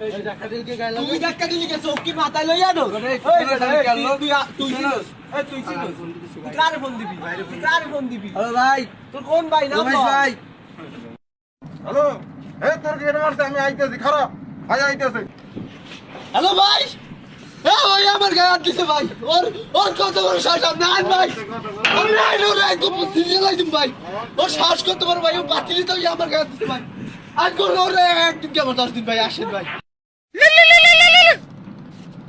এই ধাক্কা দিল কে গায় লাগে তুই ধাক্কা দিলি কে চৌকি মাথায় লইয়া দো তুই কার ফোন দিবি কার ফোন দিবি হ্যালো ভাই তোর কোন ভাই নাম রমেশ ভাই হ্যালো এই তোর কি এটা মারছে আমি আইতেছি খারাপ ভাই আইতেছে হ্যালো ভাই ভাই আমার গায়ে হাত দিছে ভাই ওর কত বড় শ্বাস আপনি আন ভাই আমি আইলো রে একদম সিরিয়াল আইতুম ভাই ওর শ্বাস কত বড় ভাই ও বাতিলি তো আমার গায়ে হাত দিছে ভাই আজ কোন ওরে একদিন কেমন 10 দিন ভাই আসেন ভাই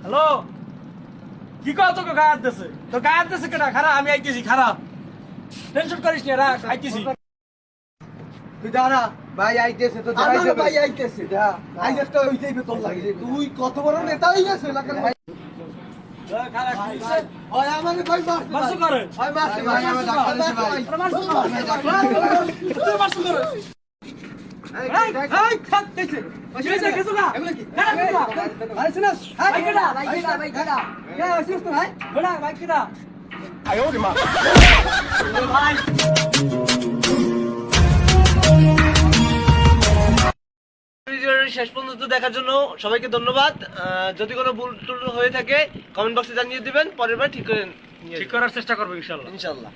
হ্যালো কি কর তোকে গায়ে হাত দিছে তো গায়ে হাত দিছে কেডা খারাপ আমি আইতেছি খারাপ টেনশন করিস না রাখ আইতেছি তুই দাঁড়া ভাই আইতেছে তো আমার ভাই আইতেছে আই একটা হইতেই তোর লাগে তুই কত বড় নেতা হই গেছ এলাকার ভাই খারাপ ওই আমারে ভাই মারছো করে ভাই মারছে ভাই আমার ধাক্কা দিছে ভাই মারছো করে মারছো করে এই খাত দিছে কিছে কিছু না এগুলা কি খারাপ না ভাই শুনস ভাই কেডা কে আসিস তো ভাই বড়া ভাই কেডা ভিডিওর শেষ পর্যন্ত দেখার জন্য সবাইকে ধন্যবাদ যদি কোনো ভুল টুল হয়ে থাকে কমেন্ট বক্সে জানিয়ে দিবেন পরের বার ঠিক করার চেষ্টা করব ইনশাআল্লাহ